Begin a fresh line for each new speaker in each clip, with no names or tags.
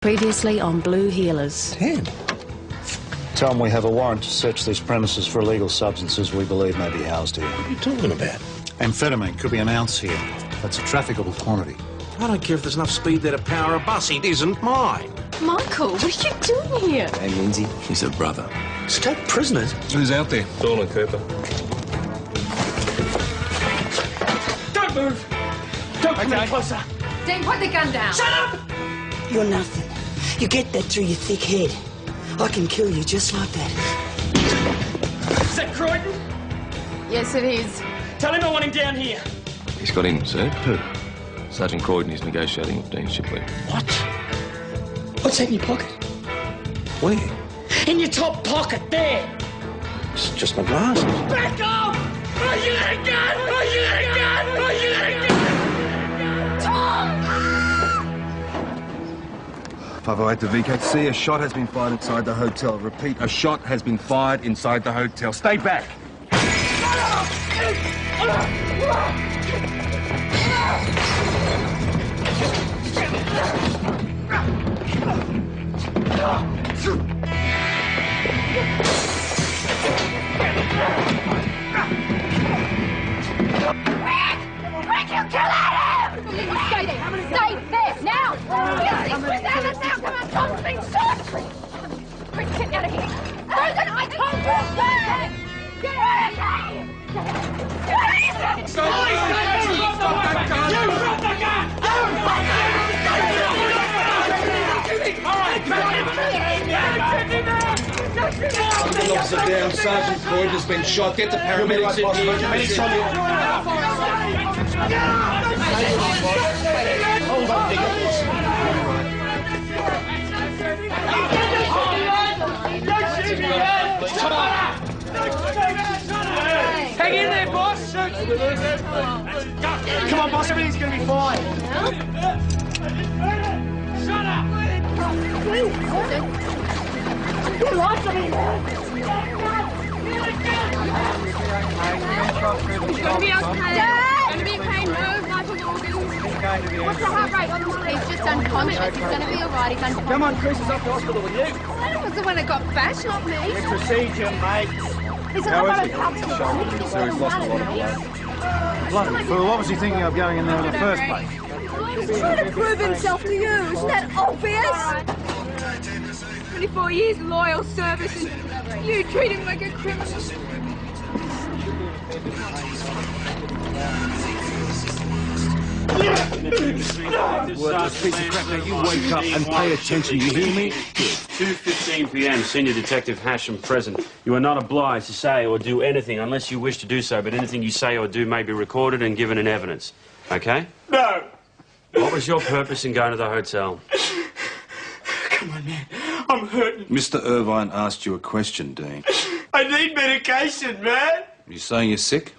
Previously on Blue Healers.
Damn.
Tell them we have a warrant to search these premises for illegal substances we believe may be housed here.
What are you talking about?
Amphetamine could be an ounce here. That's a trafficable quantity.
I don't care if there's enough speed there to power a bus. It isn't mine.
Michael, what are you doing here?
Hey, Lindsay. He's her brother.
Escape prisoners?
Who's out there?
Dawn Cooper.
Don't move! Don't come any closer!
Dean, put the gun down!
Shut up!
You're nothing. You get that through your thick head. I can kill you just like that.
Is that Croydon?
Yes, it is.
Tell him I want him down here.
He's got in, sir. Who? Sergeant Croydon is negotiating with Dean Shipley.
What? What's that in your pocket?
Where?
In your top pocket, there!
It's just my glasses.
Back off! Are you a gun? Are you a gun? Are you a gun? Tom!
508 to VKC. A shot has been fired inside the hotel. Repeat, a shot has been fired inside the hotel. Stay back.
Rick, you kill him! Stay there! Stay there! Now! Yes, now! Come on, Tom's been shot! Rick, get out of here! Susan, I told you! Get out of here!
Stop the gun!
An officer down. Sergeant Croydon has been shot. Get the paramedics in here.
Hold on, hang in there, boss! Come on, boss, everything's gonna be fine. Shut up! You lost me!
He's gonna be okay. Dad! He's gonna be okay. No vital organs. What's the heart rate on the monitor? He's just unconscious. He's gonna be alright. He's unconscious.
Come on, Chris, it's up to hospital with you.
I was the one that got bashed, not me.
It's procedure, mate.
He's not got a cup to
He's lost a lot of blood.
Bloody fool, what was he thinking of going in there in the first place?
He's trying to prove himself to you. Isn't that obvious? 24 years loyal service and you treat him like a criminal.
Worthless piece of crap. Now you wake up and pay attention. You hear me?
2:15 p.m. Senior Detective Hasham present. You are not obliged to say or do anything unless you wish to do so, but anything you say or do may be recorded and given in evidence. Okay?
No.
What was your purpose in going to the hotel?
Come on, man. I'm hurting.
Mr. Irvine asked you a question, Dean.
I need medication, man.
You saying you're sick?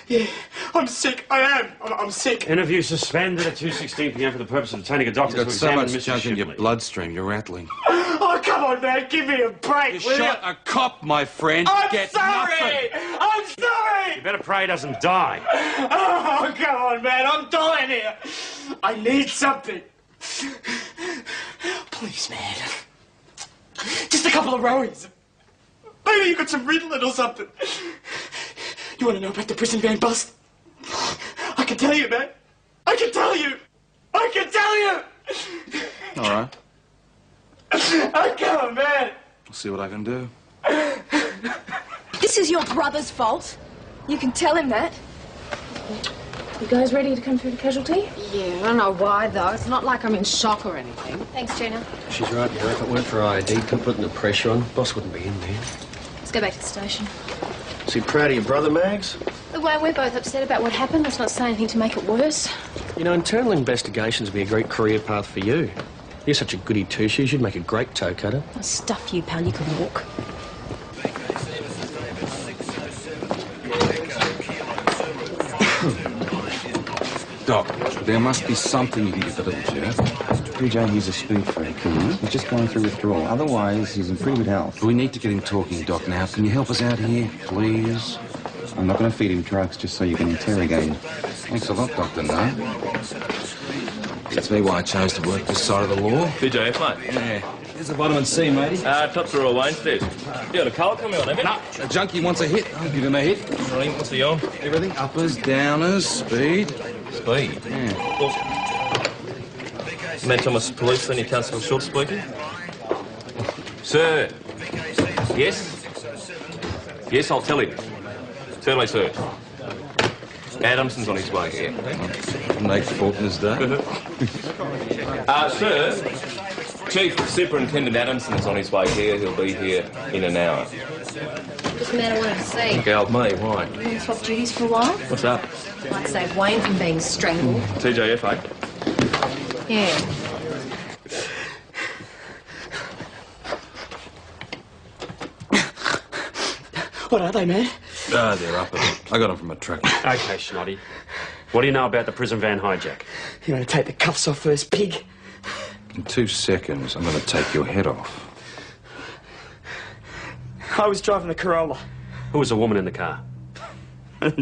Yeah, I'm sick. I am. I'm sick.
Interview suspended at 2:16 p.m. for the purpose of obtaining a doctor
You've
to
got so
examine
much
Mr.
junk in your
Shipley.
bloodstream. You're rattling.
Oh, come on, man. Give me a break,
You
will
shot a cop, my friend.
I'm
Get
sorry.
nothing.
I'm sorry.
You better pray he doesn't die.
Oh, come on, man. I'm dying here. I need something. Please, man. Just a couple of rowies. Maybe you got some Ritalin or something. You want to know about the prison van bust? I can tell you, man. I can tell you. I can tell you.
All right.
Oh, come on, man.
I'll see what I can do.
This is your brother's fault. You can tell him that.
You guys ready to come through the casualty?
Yeah, I don't know why, though. It's not like I'm in shock or anything. Thanks, Gina.
She's right, you know. If it weren't for ID, keep putting the pressure on, boss wouldn't be in there.
Let's go back to the station.
Is he proud of your brother, Mags?
The way we're both upset about what happened, let's not say anything to make it worse.
You know, internal investigations would be a great career path for you. You're such a goody two-shoes, you'd make a great toe cutter.
Oh, stuff you, pal. You could walk.
Doc, there must be something you can get the little shit.
PJ, he's a speed freak. He's just going through withdrawal. Otherwise, he's in pretty good health.
We need to get him talking, Doc, now. Can you help us out here, please?
I'm not going to feed him drugs just so you can interrogate him.
Thanks a lot, Doctor, no? That's me why I chose to work this side of the law.
TJF, mate.
Yeah. Here's the vitamin C, matey.
Top drawer Wayne says. You got a colour coming on, haven't you?
No, a junkie wants a hit. I'll give him a hit.
Really? What's he on?
Everything. Uppers, downers, speed.
Speed?
Yeah.
Well, man, Thomas, police, then you Constable Short speaking. Sir. Yes? Yes, I'll tell him. Certainly, sir. Adamson's on his way here.
Nate Faulkner's day.
Sir, Chief Superintendent Adamson's on his way here. He'll be here in an hour.
Just a man I wanted to see.
Okay, old me, why?
You want to swap duties for a while?
What's up?
Might save Wayne from being strangled.
TJF, eh?
Yeah.
What are they, man?
Ah, they're uppers. I got them from a truck.
Okay, Schnotty. What do you know about the prison van hijack?
You want to take the cuffs off first, pig?
In 2 seconds, I'm going to take your head off.
I was driving the Corolla.
Who was the woman in the car?
There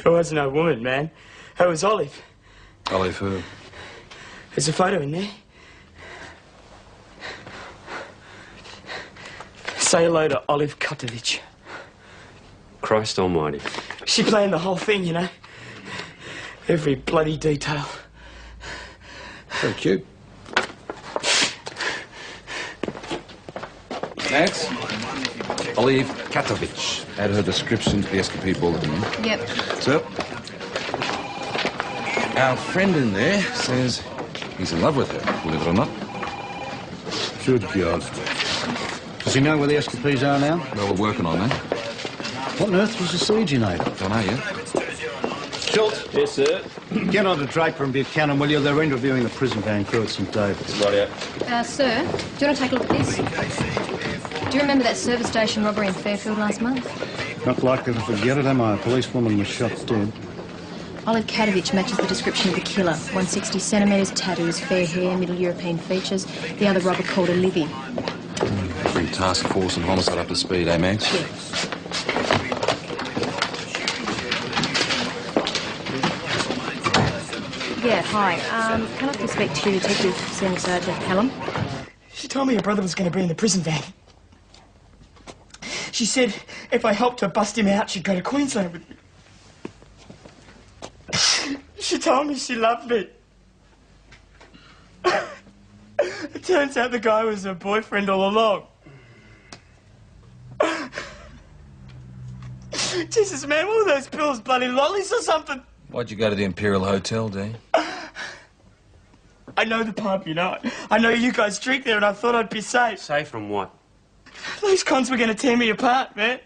was no woman, man. It was Olive.
Olive who?
There's a photo in there. Say hello to Olive Kotovich.
Christ almighty.
She planned the whole thing, you know. Every bloody detail.
Very cute. That's Olive Katovich. Add her description to the escapade bulletin.
Yep.
So, our friend in there says he's in love with her, believe it or not.
Good God. Does he know where the escapees are now?
Well, we're working on that.
What on earth was the siege in Ada?
Don't know yet.
Schultz?
Yes, sir.
Get on to Draper and Buchanan, will you? They're interviewing the prison van crew at St David's.
Right out.
Sir, do you want to take a look at this? Do you remember that service station robbery in Fairfield last month?
Not likely to forget it, am I? A policewoman was shot dead.
Olive Katovich matches the description of the killer. 160 centimetres, tattoos, fair hair, Middle European features. The other robber called her Livy.
Bring task force and homicide up to speed, eh, Max?
Yeah. Yeah, hi. Can I please speak to Detective Senior Sergeant Hallam?
She told me your brother was going to be in the prison van. She said if I helped her bust him out, she'd go to Queensland with me. She told me she loved me. It turns out the guy was her boyfriend all along. Jesus, man, what were those pills, bloody lollies or something?
Why'd you go to the Imperial Hotel, Dean?
I know the pub, you know. I know you guys drink there, and I thought I'd be safe.
Safe from what?
Those cons were going to tear me apart, man.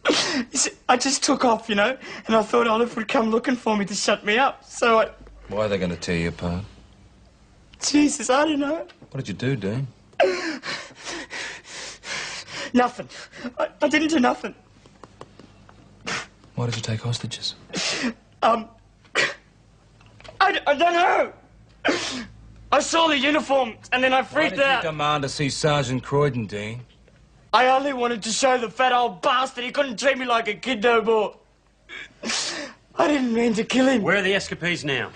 You see, I just took off, you know, and I thought Olive would come looking for me to shut me up, so I...
Why are they going to tear you apart?
Jesus, I don't know.
What did you do, Dean?
Nothing. I didn't do nothing.
Why did you take hostages?
I don't know. I saw the uniform, and then I freaked out.
Why did you demand to see Sergeant Croydon, Dean?
I only wanted to show the fat old bastard he couldn't treat me like a kid no more. I didn't mean to kill him.
Where are the escapees now?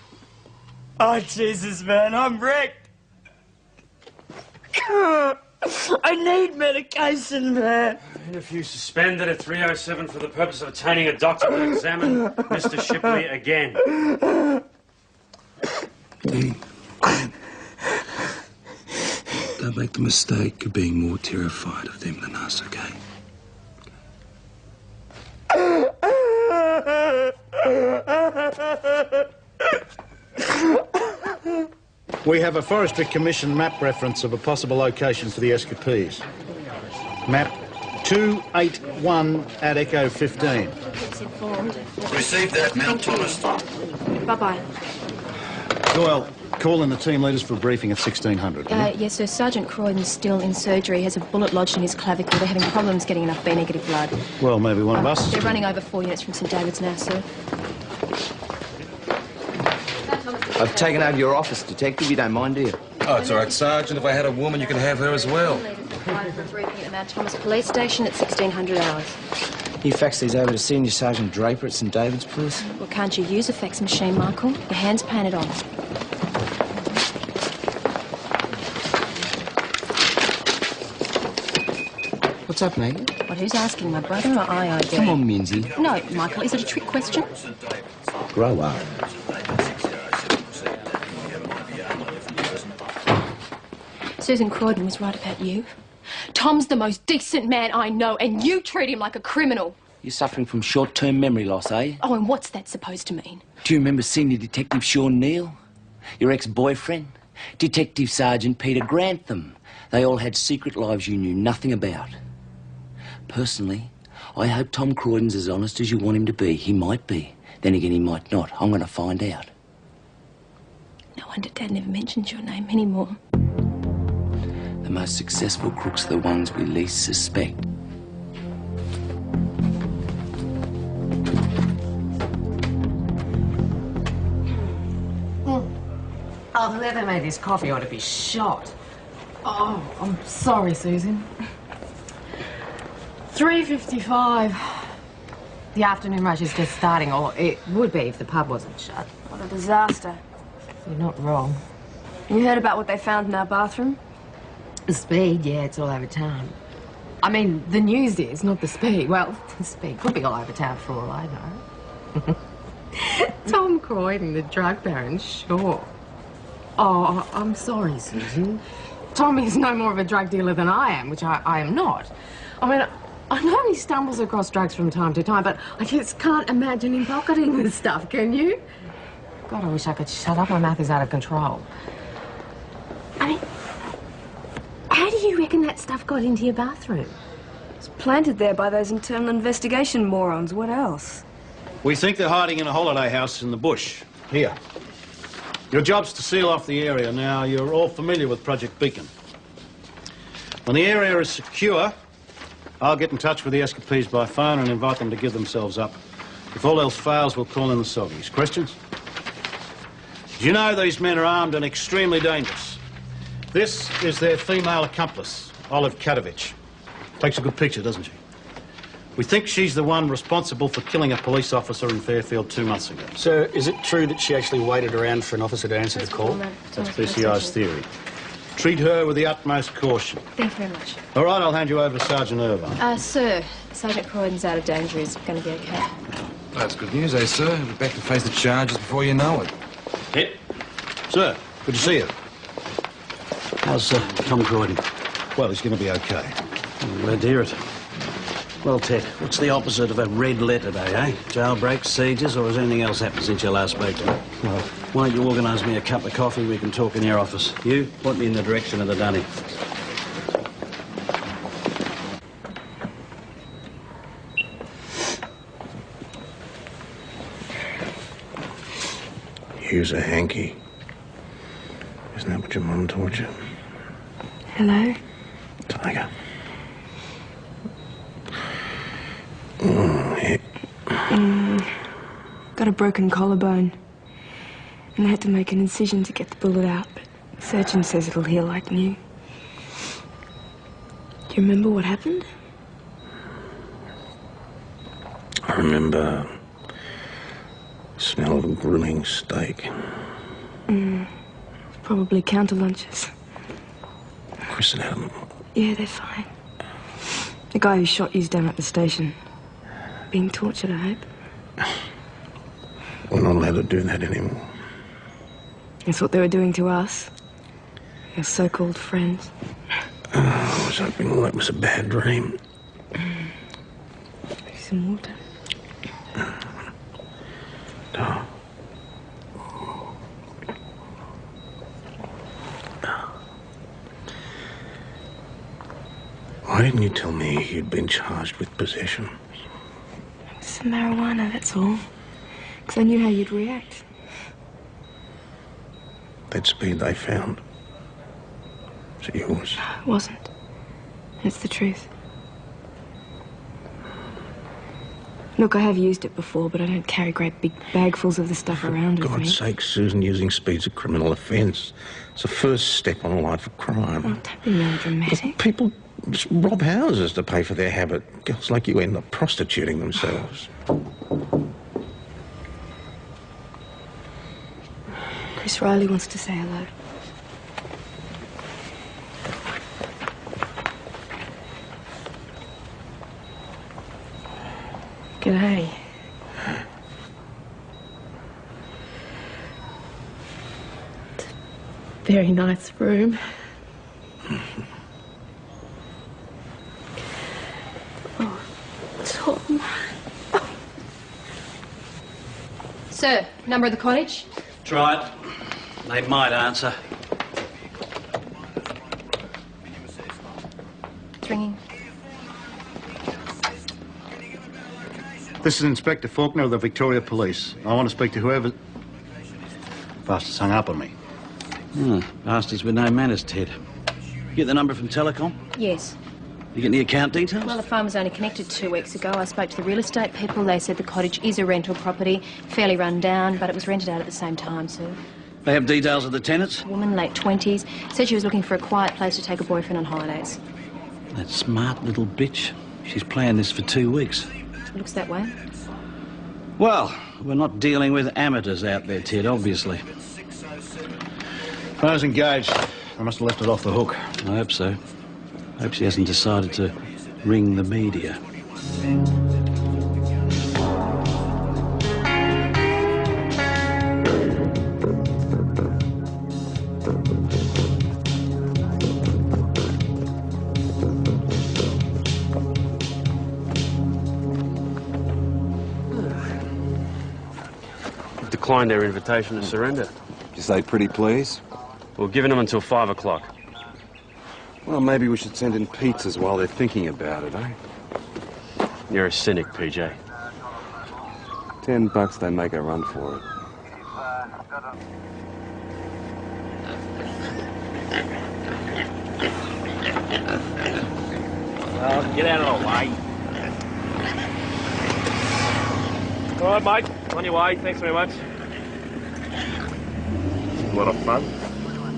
Oh, Jesus, man, I'm wrecked. I need medication, man.
Interview suspended at 3:07 for the purpose of obtaining a doctor to examine Mr. Shipley again.
Dean, don't make the mistake of being more terrified of them than us, okay?
We have a Forestry Commission map reference of a possible location for the escapees. Map 281 at Echo 15.
It's informed.
Received that, Mount Thomas.
Bye-bye.
Doyle, call in the team leaders for a briefing at 1600.
Yes, sir. Sergeant Croydon's still in surgery. Has a bullet lodged in his clavicle. They're having problems getting enough B-negative blood.
Well, maybe one of us.
They're running over 4 units from St David's now, sir.
I've taken over your office, Detective. You don't mind, do you?
Oh, it's all right, Sergeant. If I had a woman, you could have her as well.
Required for a briefing at the Mount Thomas Police Station at 1600 hours.
You fax these over to Senior Sergeant Draper at St David's, please?
Well, can't you use a fax machine, Michael? Your hand's painted on.
What's up, Maggie?
What, who's asking, my brother or I do?
Come on, Minzy.
No, Michael, is it a trick question?
Grow up.
Susan Croydon was right about you. Tom's the most decent man I know, and you treat him like a criminal.
You're suffering from short-term memory loss, eh?
Oh, and what's that supposed to mean?
Do you remember Senior Detective Sean Neal? Your ex-boyfriend? Detective Sergeant Peter Grantham? They all had secret lives you knew nothing about. Personally, I hope Tom Croydon's as honest as you want him to be. He might be. Then again, he might not. I'm going to find out.
No wonder Dad never mentions your name anymore.
The most successful crooks are the ones we least suspect.
Oh, whoever made this coffee ought to be shot. Oh, I'm sorry, Susan. 3:55. The afternoon rush is just starting, or it would be if the pub wasn't shut.
What a disaster.
You're not wrong.
You heard about what they found in our bathroom?
The speed, yeah, it's all over town. I mean, the news is, not the speed. Well, the speed could be all over town for all I know. Tom Croydon, the drug baron, sure. Oh, I'm sorry, Susan. Tom is no more of a drug dealer than I am, which I am not. I mean, I know he stumbles across drugs from time to time, but I just can't imagine him pocketing this stuff, can you? God, I wish I could shut up. My mouth is out of control. I mean, how do you reckon that stuff got into your bathroom?
It's planted there by those internal investigation morons. What else?
We think they're hiding in a holiday house in the bush. Here. Your job's to seal off the area. Now, you're all familiar with Project Beacon. When the area is secure, I'll get in touch with the escapees by phone and invite them to give themselves up. If all else fails, we'll call in the soggies. Questions? Do you know these men are armed and extremely dangerous? This is their female accomplice, Olive Kadovich. Takes a good picture, doesn't she? We think she's the one responsible for killing a police officer in Fairfield 2 months ago.
Sir, is it true that she actually waited around for an officer to answer the call?
That's PCI's theory. Treat her with the utmost caution.
Thank you very much.
All right, I'll hand you over to Sergeant Irvine.
Sir, Sergeant Croydon's out of danger. He's going to be okay.
That's good news, eh, sir? We're back to face the charges before you know it.
Hit. Sir, good to see you.
How's Tom Croydon?
Well, he's going to be okay.
I'm glad to hear it. Well, Ted, what's the opposite of a red letter day, eh? Jailbreaks, sieges, or has anything else happened since you last spoke to me? Well, why don't you organise me a cup of coffee? We can talk in your office. You, point me in the direction of the dunny.
Here's a hanky. Isn't that what your mum taught you?
Hello?
Tiger.
Got a broken collarbone. And I had to make an incision to get the bullet out, but the surgeon says it'll heal like new. Do you remember what happened?
I remember the smell of a grilling steak.
Probably counter lunches.
Chris and Adam.
Yeah, they're fine. The guy who shot you's down at the station. Being tortured, I hope.
We're not allowed to do that anymore.
That's what they were doing to us. Your so-called friends.
I was hoping all that was a bad dream.
Some water.
No. Why didn't you tell me you'd been charged with possession?
Some marijuana, that's all. Because I knew how you'd react.
That speed they found. Was it yours?
It wasn't. It's the truth. Look, I have used it before, but I don't carry great big bagfuls of the stuff around with me.
For God's sake, Susan, using speed's a criminal offence. It's the first step on a life of crime.
Oh, don't be melodramatic.
People just rob houses to pay for their habit. Girls like you end up prostituting themselves.
Chris Riley wants to say hello. G'day. Very nice room. Oh, Tom.
Sir, number of the cottage?
Try it. They might answer.
It's ringing.
This is Inspector Faulkner of the Victoria Police. I want to speak to whoever... Bastard's hung up on me.
Bastards with no manners, Ted. You get the number from Telecom?
Yes.
You get the account details?
Well, the phone was only connected 2 weeks ago. I spoke to the real estate people. They said the cottage is a rental property, fairly run down, but it was rented out at the same time, sir.
They have details of the tenants?
Woman, late 20s, said she was looking for a quiet place to take a boyfriend on holidays.
That smart little bitch. She's planned this for 2 weeks.
It looks that way.
Well, we're not dealing with amateurs out there, Ted, obviously.
Phone's engaged. I must have left it off the hook.
I hope so. Hope she hasn't decided to ring the media.
Declined their invitation to surrender.
You say pretty please?
We're giving them until 5 o'clock.
Well, maybe we should send in pizzas while they're thinking about it, eh?
You're a cynic, PJ.
$10 they make a run for it.
Well, get out of the way. All right, mate. On your way. Thanks very much. A lot of fun.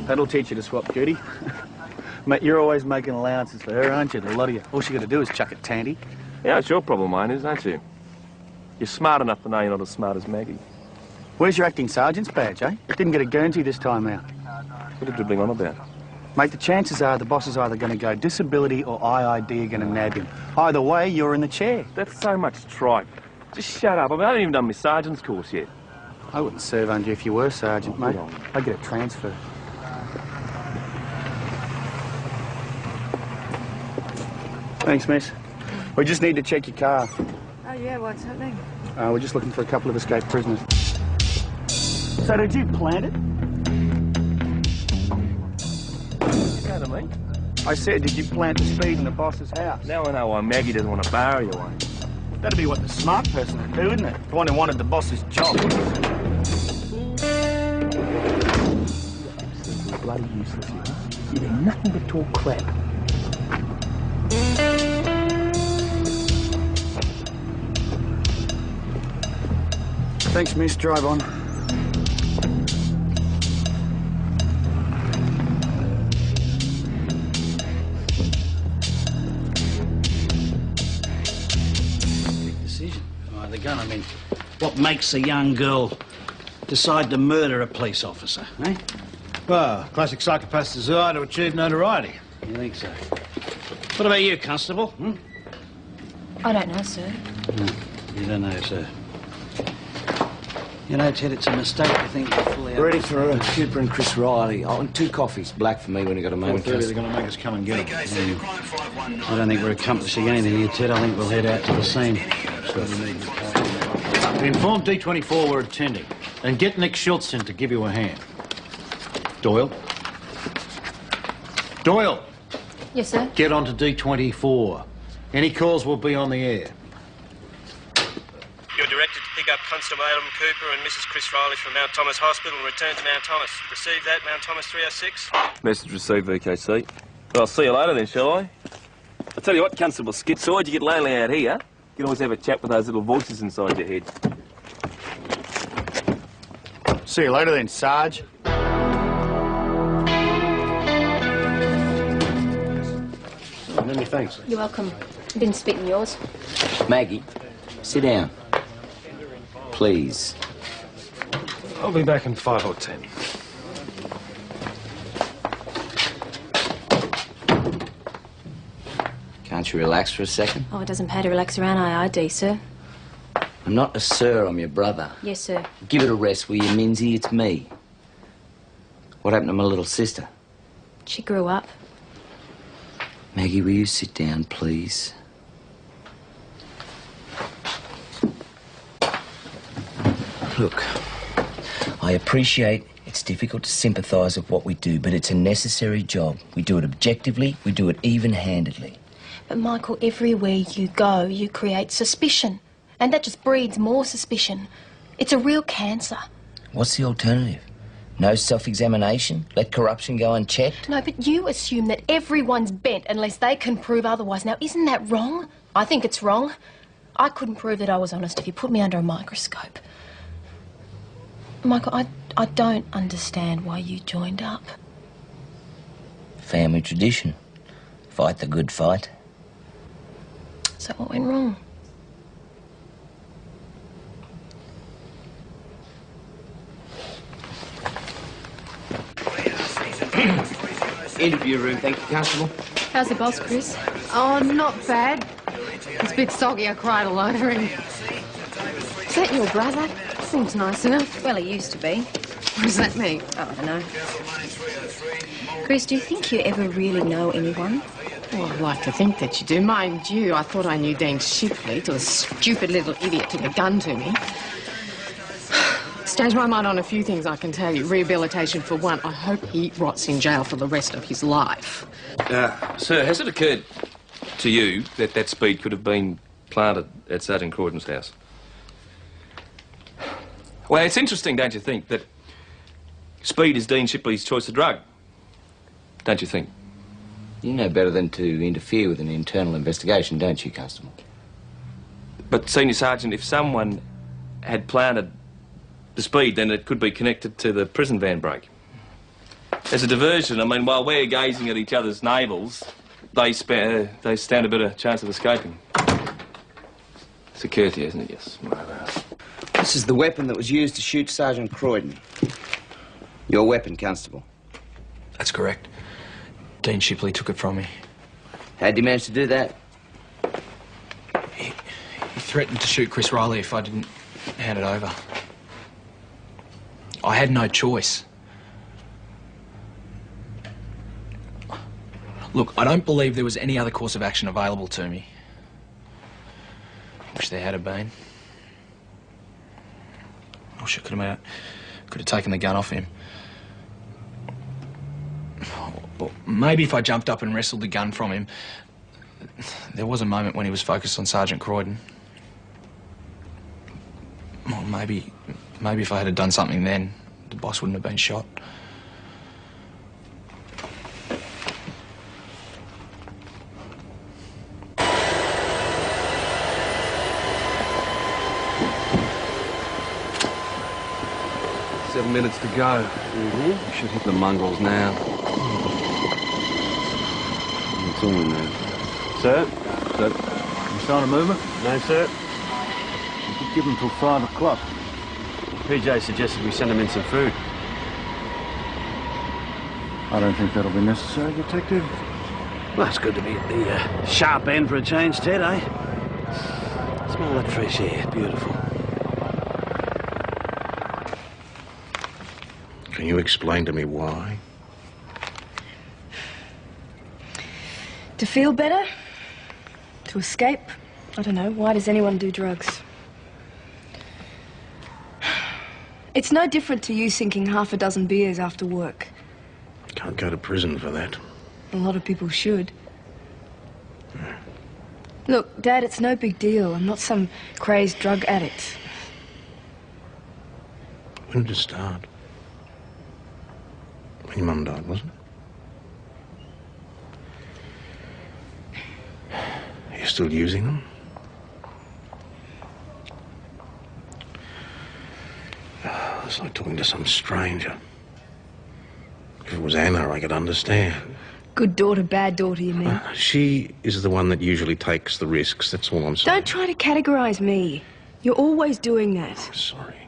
That'll teach you to swap duty. Mate, you're always making allowances for her, aren't you? A lot of you. All she got to do is chuck it tanty.
Yeah, it's your problem, mate, aren't you? You're smart enough to know you're not as smart as Maggie.
Where's your acting sergeant's badge, eh? Didn't get a Guernsey this time out.
What are you dribbling on about?
Mate, the chances are the boss is either going to go disability or IID are going to nab him. Either way, you're in the chair.
That's so much tripe. Just shut up. I mean, I haven't even done my sergeant's course yet.
I wouldn't serve under you if you were sergeant, mate. I'd get a transfer. Thanks, miss. We just need to check your car.
Oh, yeah, what's happening?
We're just looking for a couple of escaped prisoners. So did you plant it?
You know what I mean?
I said, did you plant the speed in the boss's house?
Now I know why Maggie doesn't want to borrow you one.
That'd be what the smart person would do, isn't it? The one who wanted the boss's job.
Bloody useless, you do nothing but talk crap.
Thanks, miss. Drive on.
Big decision. The gun, I mean, what makes a young girl decide to murder a police officer, eh?
Well, classic psychopath's desire to achieve notoriety.
You think so? What about you, Constable?
I don't know, sir.
You don't know, sir. You know, Ted, it's a mistake to think you're fully out.
Ready for Cooper and Chris Riley. Oh, and 2 coffees, black for me when you got a moment.
4:30, they're going to make us come and get them.
I don't think we're accomplishing anything here, Ted. I think we'll head out to the scene.
We informed D24 we're attending. And get Nick Schultz in to give you a hand. Doyle? Doyle!
Yes, sir?
Get on to D24. Any calls will be on the air.
You're directed to pick up Constable Adam Cooper and Mrs. Chris Riley from Mount Thomas Hospital and return to Mount Thomas. Receive that, Mount Thomas 306?
Message received, VKC. Well, I'll see you later then, shall I? I'll tell you what, Constable Schizoid, you get lonely out here. You can always have a chat with those little voices inside your head.
See you later then, Sarge.
Many thanks.
You're welcome. I didn't spit in yours.
Maggie, sit down. Please.
I'll be back in 5 or 10.
Can't you relax for a second?
Oh, it doesn't pay to relax around IID, sir.
I'm not a sir, I'm your brother.
Yes, sir.
Give it a rest, will you, Minzy? It's me. What happened to my little sister?
She grew up.
Maggie, will you sit down, please? Look, I appreciate it's difficult to sympathise with what we do, but it's a necessary job. We do it objectively, we do it even-handedly.
But, Michael, everywhere you go, you create suspicion. And that just breeds more suspicion. It's a real cancer.
What's the alternative? No self-examination? Let corruption go unchecked?
No, but you assume that everyone's bent unless they can prove otherwise. Now, isn't that wrong? I think it's wrong. I couldn't prove that I was honest if you put me under a microscope. Michael, I don't understand why you joined up.
Family tradition. Fight the good fight.
So what went wrong?
Interview room, thank you, Constable.
How's the boss, Chris?
Oh, not bad. It's a bit soggy, I cried all over him. Is that your brother? Seems nice enough.
Well, he used to be.
What does that mean?
Oh, I don't know. Chris, do you think you ever really know anyone?
Well, I'd like to think that you do. Mind you, I thought I knew Dean Shipley till a stupid little idiot took a gun to me. Changed my mind on a few things, I can tell you. Rehabilitation for one. I hope he rots in jail for the rest of his life.
Sir, has it occurred to you that that speed could have been planted at Sergeant Croydon's house? Well, it's interesting, don't you think, that speed is Dean Shipley's choice of drug? Don't you think?
You know better than to interfere with an internal investigation, don't you, Constable?
But, Senior Sergeant, if someone had planted the speed, then it could be connected to the prison van break. As a diversion, I mean, while we're gazing at each other's navels, they stand a better chance of escaping. It's a courtesy, isn't it? Yes.
This is the weapon that was used to shoot Sergeant Croydon. Your weapon, Constable.
That's correct. Dean Shipley took it from me.
How'd you manage to do that?
He threatened to shoot Chris Riley if I didn't hand it over. I had no choice. Look, I don't believe there was any other course of action available to me. Wish there had been. I wish I could have taken the gun off him. Or maybe if I jumped up and wrestled the gun from him. There was a moment when he was focused on Sergeant Croydon. Well, maybe if I had done something then, the boss wouldn't have been shot.
Seven minutes to go. We should hit the mongrels now. It's all in there.
Sir?
Sir?
You sign a movement?
No, sir.
You could give them till 5 o'clock.
PJ suggested we send them in some food.
I don't think that'll be necessary, Detective. Well, it's good to be at the sharp end for a change, Ted, eh? Smell that fresh air. Beautiful.
Can you explain to me why?
To feel better? To escape? I don't know. Why does anyone do drugs? It's no different to you sinking half a dozen beers after work.
Can't go to prison for that.
A lot of people should. Look, Dad, it's no big deal. I'm not some crazed drug addict.
When did it start? When your mum died, wasn't it? Are you still using them? It's like talking to some stranger. If it was Anna, I could understand.
Good daughter, bad daughter, you mean?
She is the one that usually takes the risks, that's all I'm saying.
Don't try to categorize me. You're always doing that.
I'm sorry.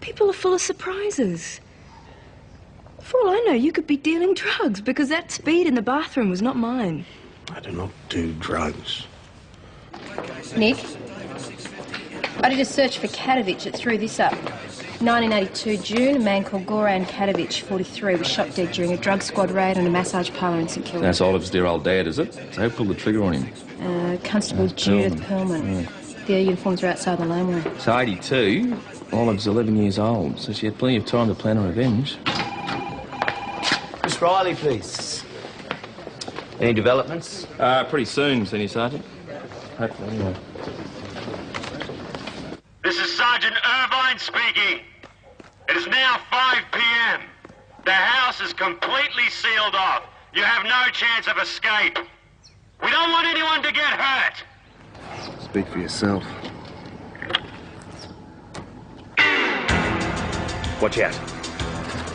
People are full of surprises. For all I know, you could be dealing drugs because that speed in the bathroom was not mine.
I do not do drugs.
Nick, I did a search for Kadovich. It threw this up. 1982 June, a man called Goran Kadovich, 43, was shot dead during a drug squad raid on a massage parlour in St Kilda.
That's Olive's dear old dad, is it? So who pulled the trigger on him?
Constable Judith Perlman. Their uniforms are outside the laneway.
So 82, Olive's 11 years old, so she had plenty of time to plan her revenge.
Miss Riley, please. Any developments?
Pretty soon, Senior Sergeant. Hopefully, anyway.
This is Sergeant Irvine speaking. It is now 5 p.m. The house is completely sealed off. You have no chance of escape. We don't want anyone to get hurt.
Speak for yourself.
Watch out.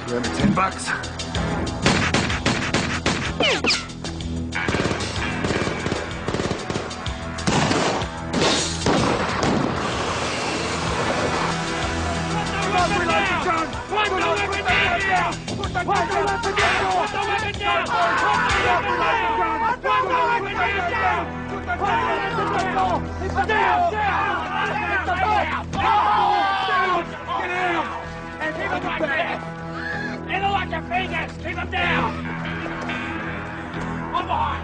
You owe me $10.
Keep him down! One more!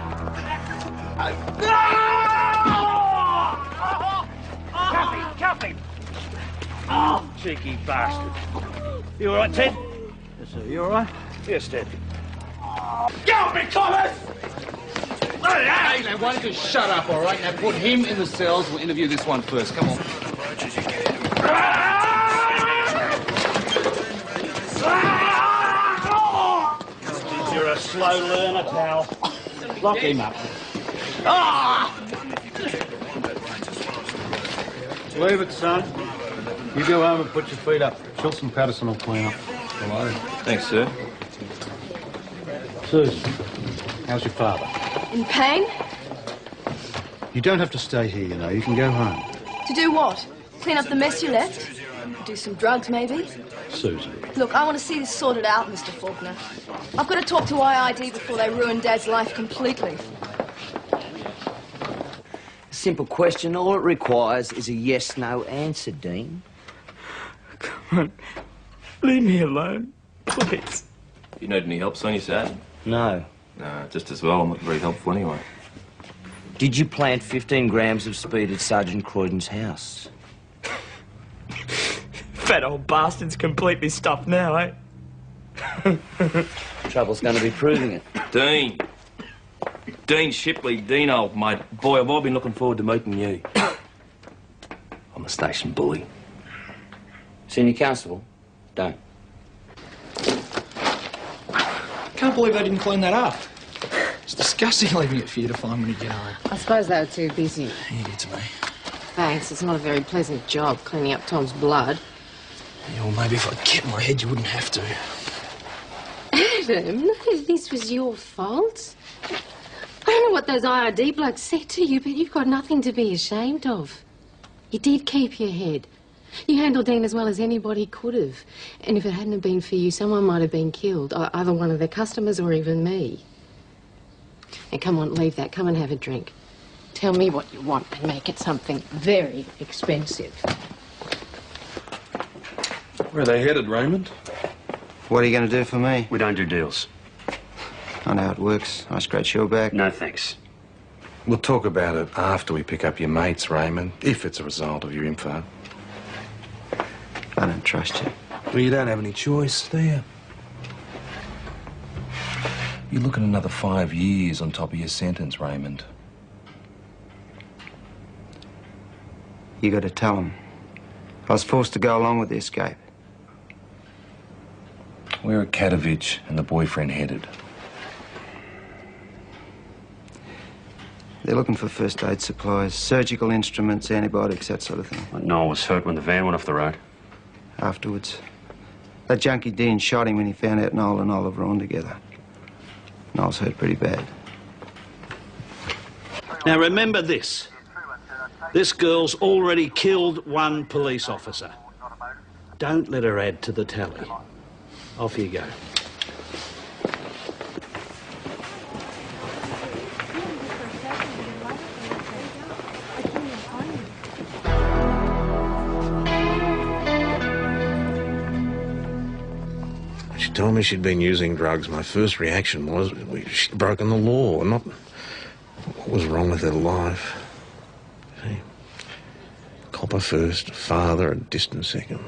Cuff him! Oh, cheeky bastard. You all right, Ted?
Yes, sir. You all right?
Yes, Ted. Get off me, Thomas!
Hey, now, why don't you shut up, all right? Now, put him in the cells. We'll interview this one first. Come on.
You're a slow learner, pal. Lock him up. Leave it, son. You go home and put your feet up. Chilson Patterson will clean up. Hello.
Thanks, sir.
Susan, how's your father?
In pain?
You don't have to stay here, you know. You can go home.
To do what? Clean up the mess you left? Do some drugs, maybe?
Susan.
Look, I want to see this sorted out, Mr. Faulkner. I've got to talk to IID before they ruin Dad's life completely.
Simple question. All it requires is a yes-no answer, Dean.
Come on. Leave me alone, please.
You need any help, Senior Sergeant?
No.
No, just as well. I'm not very helpful anyway.
Did you plant 15 grams of speed at Sergeant Croydon's house?
Fat old bastard's completely stuffed now, eh?
Trouble's going to be proving it.
Dean. Dean Shipley. Dean, old mate. Boy, have I been looking forward to meeting you. I'm the station bully.
Senior Constable, don't.
Can't believe they didn't clean that up. It's disgusting leaving it for you to find when you get home.
I suppose they were too busy.
Here, get to me.
Thanks. It's not a very pleasant job cleaning up Tom's blood.
Yeah, well, maybe if I kept my head, you wouldn't have to.
Adam, none of this was your fault. I don't know what those IID blokes said to you, but you've got nothing to be ashamed of. You did keep your head. You handled Dean as well as anybody could have. And if it hadn't have been for you, someone might have been killed. Either one of their customers or even me. And come on, leave that. Come and have a drink. Tell me what you want and make it something very expensive.
Where are they headed, Raymond?
What are you going to do for me?
We don't do deals.
I know how it works. I scratch your back.
No, thanks.
We'll talk about it after we pick up your mates, Raymond, if it's a result of your info.
I don't trust you.
Well, you don't have any choice, do you? You look at another 5 years on top of your sentence, Raymond.
You got to tell them. I was forced to go along with the escape.
Where are Kadovich and the boyfriend headed?
They're looking for first aid supplies, surgical instruments, antibiotics, that sort of thing.
Well, Noel was hurt when the van went off the road.
Afterwards, that junkie Dean shot him when he found out Noel and Olive were on together. Noel's hurt pretty bad.
Now remember this. This girl's already killed one police officer. Don't let her add to the tally. Off you go.
told me she'd been using drugs, my first reaction was she'd broken the law, not what was wrong with her life. See? Copper first, father a distant second.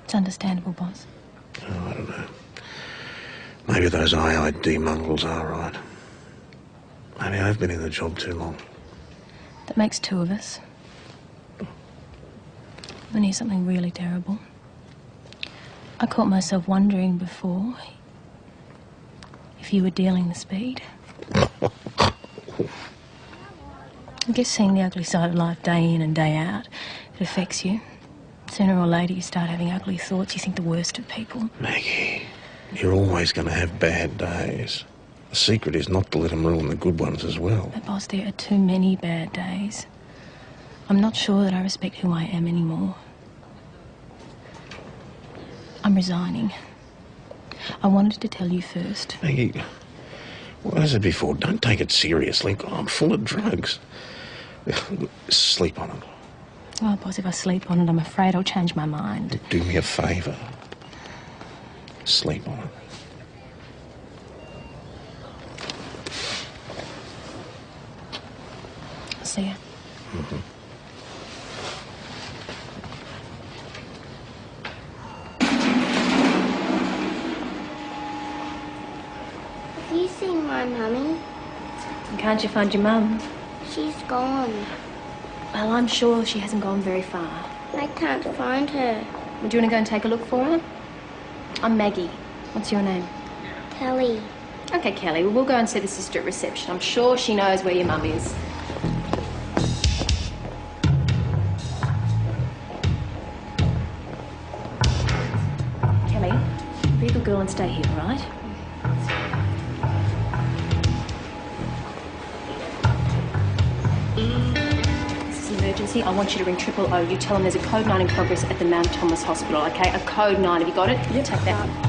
It's understandable, boss.
Oh, I don't know. Maybe those IID mongrels are right. Maybe I've been in the job too long.
That makes two of us. And here's something really terrible. I caught myself wondering before if you were dealing the speed. I guess seeing the ugly side of life day in and day out, it affects you. Sooner or later you start having ugly thoughts, you think the worst of people.
Maggie, you're always going to have bad days. The secret is not to let them ruin the good ones as well.
But boss, there are too many bad days. I'm not sure that I respect who I am anymore. I'm resigning. I wanted to tell you first.
Maggie, what I said before, don't take it seriously. I'm full of drugs. Sleep on it.
Well, boss, if I sleep on it, I'm afraid I'll change my mind.
Do me a favour. Sleep on it.
See ya.
Mm-hmm.
Have you seen my mummy?
Can't you find your mum?
She's gone.
Well, I'm sure she hasn't gone very far.
I can't find her.
Would you want to go and take a look for her? I'm Maggie. What's your name?
Kelly.
Okay, Kelly. Well, we'll go and see the sister at reception. I'm sure she knows where your mum is. Kelly, be a good girl and stay here, all right? This is an emergency. I want you to ring 000. You tell them there's a code 9 in progress at the Mount Thomas Hospital, okay? A code 9. Have you got it? Yep. Take that.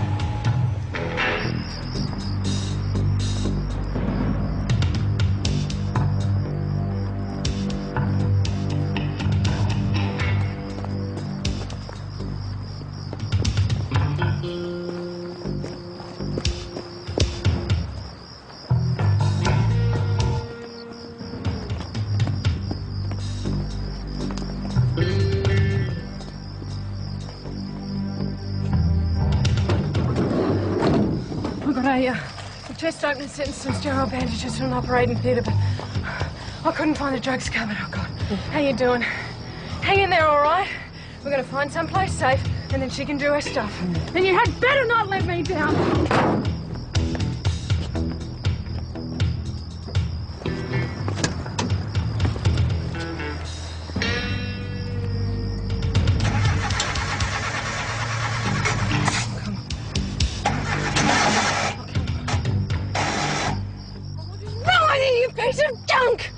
A chest opener set and some sterile bandages from an operating theatre, but I couldn't find the drugs cupboard. Oh, God. How you doing? Hang in there, all right? We're going to find someplace safe, and then she can do her stuff. And you had better not let me down. Piece of junk!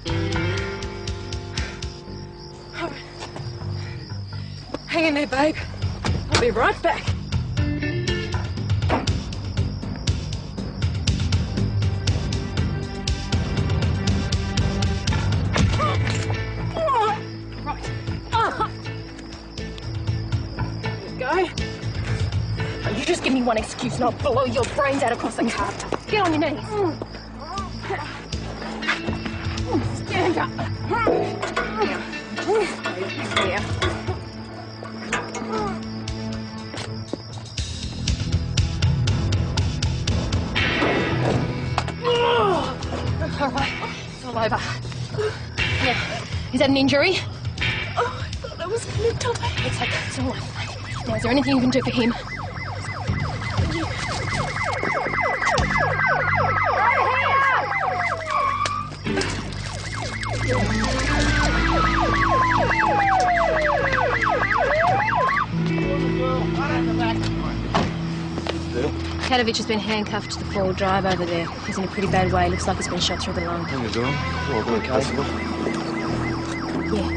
All right. Hang in there, babe. I'll be right back. Right. There you go. Oh, you just give me one excuse and I'll blow your brains out across the car. Get on your knees. Stand up. Here. All right, it's all over. Now, is that an injury? Oh, I thought I was going to die. It's okay, it's all right. Now, is there anything you can do for him? Kadovich has been handcuffed to the forward drive over there. He's in a pretty bad way. Looks like he's been shot through the lung.
How you doing? Oh, okay.
Yeah.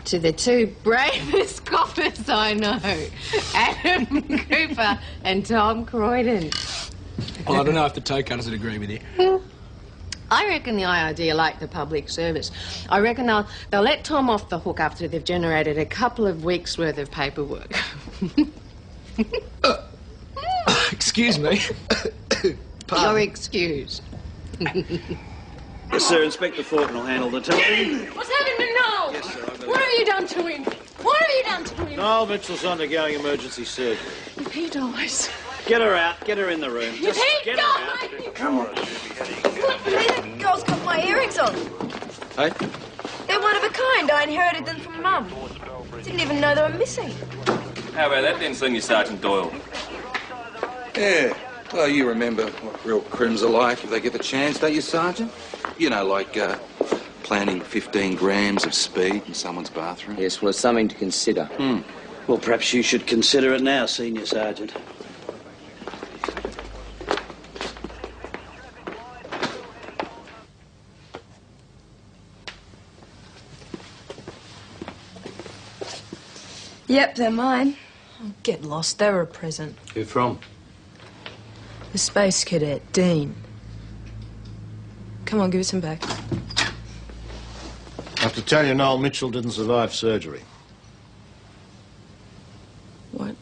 To the two bravest coppers I know, Adam Cooper and Tom Croydon.
Well, I don't know if the toe cutters would agree with you.
I reckon the IRD are like the public service. I reckon they'll let Tom off the hook after they've generated a couple of weeks' worth of paperwork.
Excuse me.
You're excused.
Yes, sir. Inspector Thornton will handle the telephone.
What's happened to Noel?
Yes, sir.
What have you done to him? What have you done to him?
Noel Mitchell's undergoing emergency surgery.
If he dies...
Get her out. Get her in the room. Just
If he
get her out.
dies...
Come on.
Look, the girl's got my earrings on.
Hey?
They're one of a kind. I inherited them from Mum. Didn't even know they were missing.
How about that then, Senior Sergeant Doyle?
Yeah. Well, you remember what real crims are like if they get the chance, don't you, Sergeant? You know, like planting 15 grams of speed in someone's bathroom.
Yes, well, it's something to consider.
Well, perhaps you should consider it now, Senior Sergeant.
Yep, they're mine. Oh, get lost. They were a present.
Who from?
The space cadet, Dean. Come on, give us them back.
I have to tell you, Noel Mitchell didn't survive surgery.
What?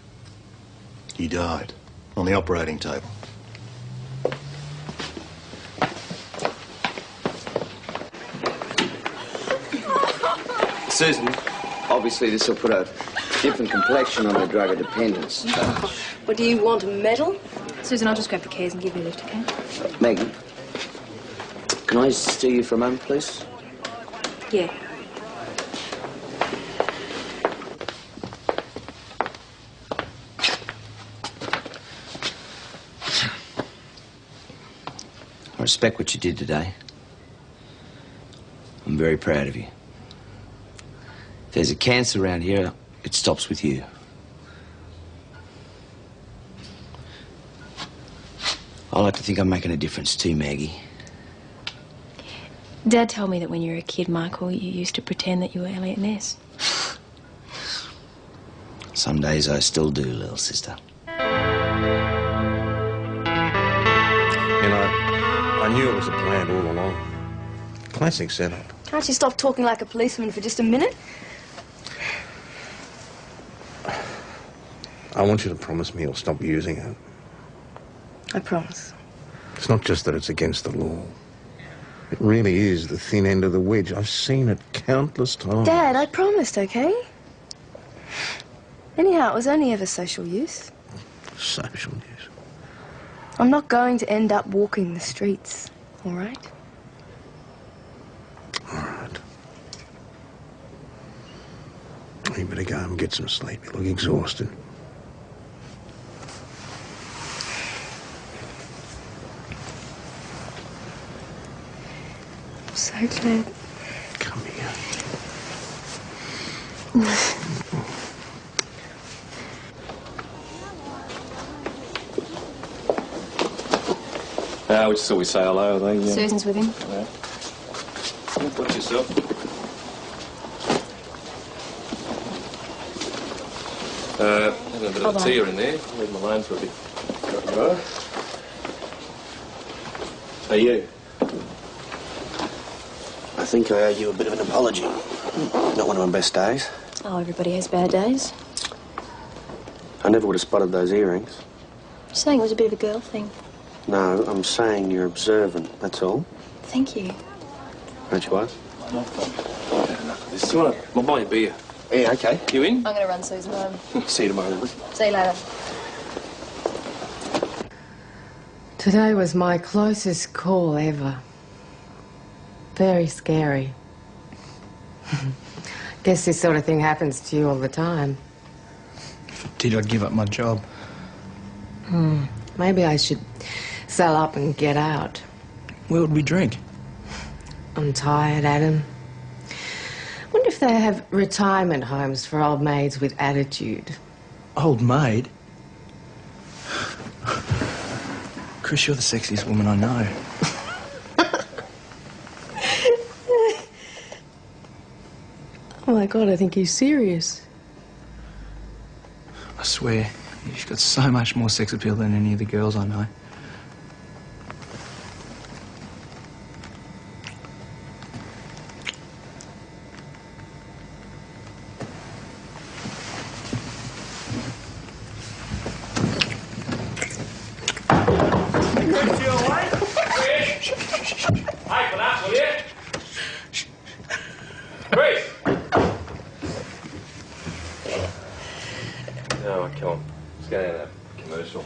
He died on the operating table.
Susan, obviously this will put a different complexion on the drug of dependence.
What, do you want a medal?
Susan, I'll just grab the keys and give you a lift, okay?
Megan, can I see you for a moment, please?
Yeah.
I respect what you did today. I'm very proud of you. If there's a cancer around here, it stops with you. I like to think I'm making a difference too, Maggie.
Dad told me that when you were a kid, Michael, you used to pretend that you were Elliot Ness.
Some days I still do, little sister.
I knew it was a plan all along. Classic setup.
Can't you stop talking like a policeman for just a minute?
I want you to promise me you'll stop using it.
I promise.
It's not just that it's against the law. It really is the thin end of the wedge. I've seen it countless times.
Dad, I promised, okay? Anyhow, it was only ever social use.
Social use.
I'm not going to end up walking the streets, all right?
All right. You better go home and get some sleep. You look exhausted.
I'm so glad.
Come here.
We just thought we'd say hello. They,
Susan's with him.
Yeah. Watch yourself. Having a bit of a tear in there. Leave them alone for a bit. Right.
Hey, you. I think I owe you a bit of an apology. Not one of my best days.
Oh, everybody has bad days.
I never would have spotted those earrings.
You're saying it was a bit of a girl thing.
No, I'm saying you're observant, that's all.
Thank you.
Aren't you, Ice?
This one, I'll buy you a beer.
Yeah, okay.
You in?
I'm going to run Susan home.
See you tomorrow, then.
See you later.
Today was my closest call ever. Very scary. Guess this sort of thing happens to you all the time.
If it did, I'd give up my job.
Maybe I should sell up and get out.
Where would we drink?
I'm tired, Adam. Wonder if they have retirement homes for old maids with attitude.
Old maid? Chris, you're the sexiest woman I know.
Oh my God, I think he's serious.
I swear, you've got so much more sex appeal than any of the girls I know.
Open up, will you? Chris! No, come on. Let's go down that commercial.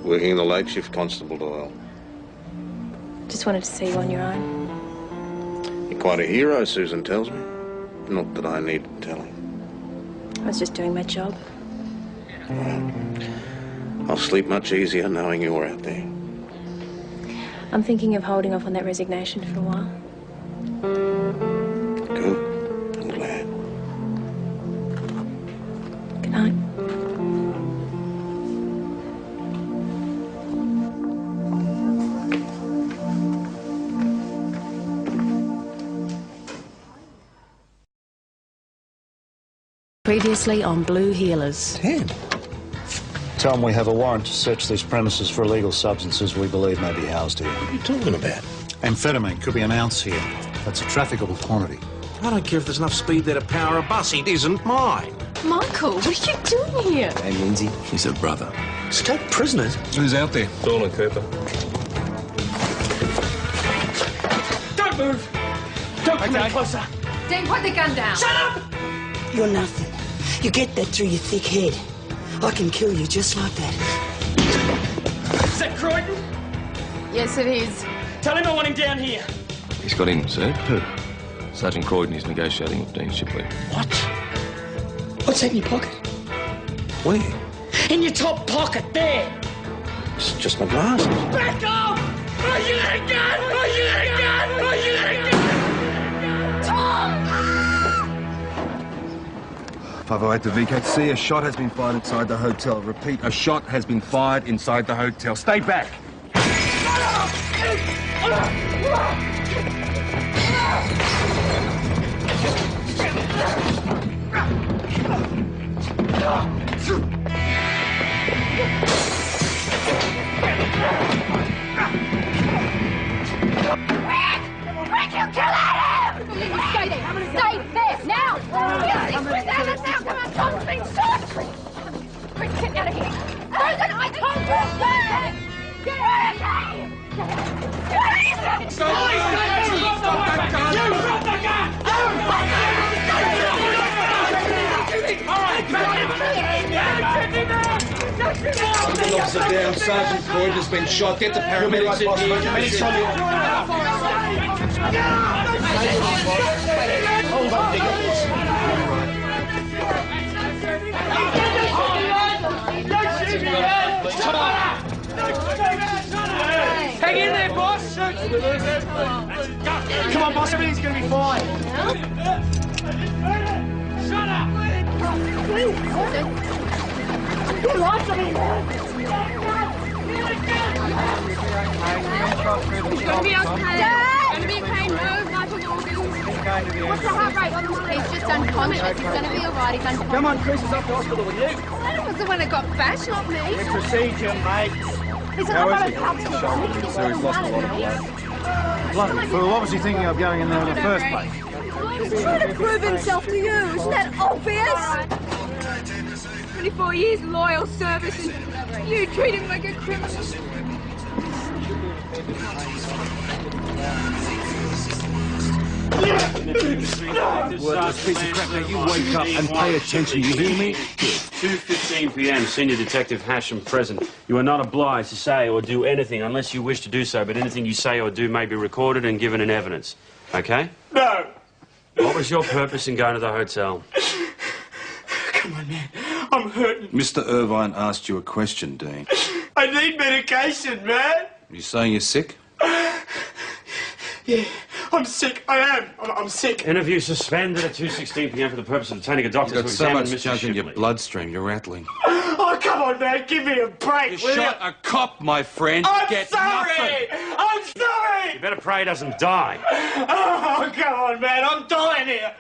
Working the late shift, Constable Doyle.
Just wanted to see you on your own.
You're quite a hero, Susan tells me. Not that I need telling.
I was just doing my job.
I'll sleep much easier knowing you're out there.
I'm thinking of holding off on that resignation for a while.
Good. I'm glad.
Good night.
Previously on Blue Healers.
Tell them we have a warrant to search these premises for illegal substances we believe may be housed here.
What are you talking about?
Amphetamine could be an ounce here. That's a trafficable quantity.
I don't care if there's enough speed there to power a bus. It isn't mine.
Michael, what are you doing here?
Hey, Lindsay.
He's her brother.
State prisoners? Who's out there?
Dawn and Cooper.
Don't move! Don't come any closer!
Dean, put the gun down.
Shut up!
You're nothing. You get that through your thick head. I can kill you just like that.
Is that Croydon?
Yes, it is.
Tell him I want him down here.
He's got in, sir. Who? Sergeant Croydon is negotiating with Dean Shipley.
What? What's that in your pocket?
Where?
In your top pocket, there!
It's just my glasses.
Back off! Are you that gun? Are you that gun? Are you that gun? Tom!
508 to VKC. A shot has been fired inside the hotel. Repeat, a shot has been fired inside the hotel. Stay back.
Rick, you kill Adam! Stay there! Stay there! Now! Now! Come on, Tom's been shot! Rick, get out of here! Susan, I told you to stay! Get out of here! Get out of here!
Stop that gun! You drop the gun!
Keep the officer down. Sergeant Croydon has been shot. Get the paramedics in here.
Hold on, hang in there, boss! Come on, boss, everything's gonna be fine. Shut up! You lost me!
It's gonna be okay. Dad! It's gonna be okay. No vital organs. What's the heart rate? He's just unconscious. He's gonna be alright. He's unconscious.
Come on, Chris, it's up to hospital with you.
I was the one that got bashed, not me.
It's procedure, mate.
He's
How
got
is
a
he?
lot of cups.
So he's lost a lot of blood.
Bloody fool, what was he thinking of going in there in the first place?
He's trying to prove himself to you. Isn't that obvious? 24 years loyal service and you treat him like a criminal.
Word this piece of crap. Now you wake up and pay attention. You hear me?
2:15 p.m. Senior Detective Hashem present. You are not obliged to say or do anything unless you wish to do so, but anything you say or do may be recorded and given in evidence. Okay?
No.
What was your purpose in going to the hotel?
Come on, man. I'm hurting.
Mr. Irvine asked you a question, Dean.
I need medication, man.
You saying you're sick?
Yeah, I'm sick. I am. I'm sick.
Interview suspended at 2:16 p.m. for the purpose of obtaining a doctor
You've
to
got so
examine
much
Mr.
junk in your
Shipley.
bloodstream, you're rattling.
Oh, come on, man. Give me a break,
You
will
shot
you?
a cop, my friend.
I'm
Get
sorry.
nothing.
I'm sorry.
You better pray he doesn't die.
Oh, come on, man. I'm dying here.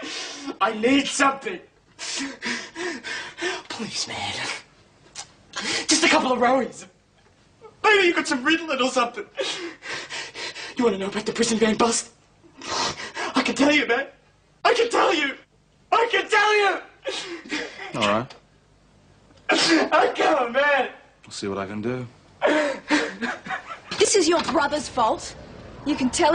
I need something. Please, man. Just a couple of rowies. Maybe you got some Ritalin or something. You want to know about the prison van bust? I can tell you, man. I can tell you. I can tell you.
All right.
Oh, come on, man.
I'll see what I can do.
This is your brother's fault. You can tell him.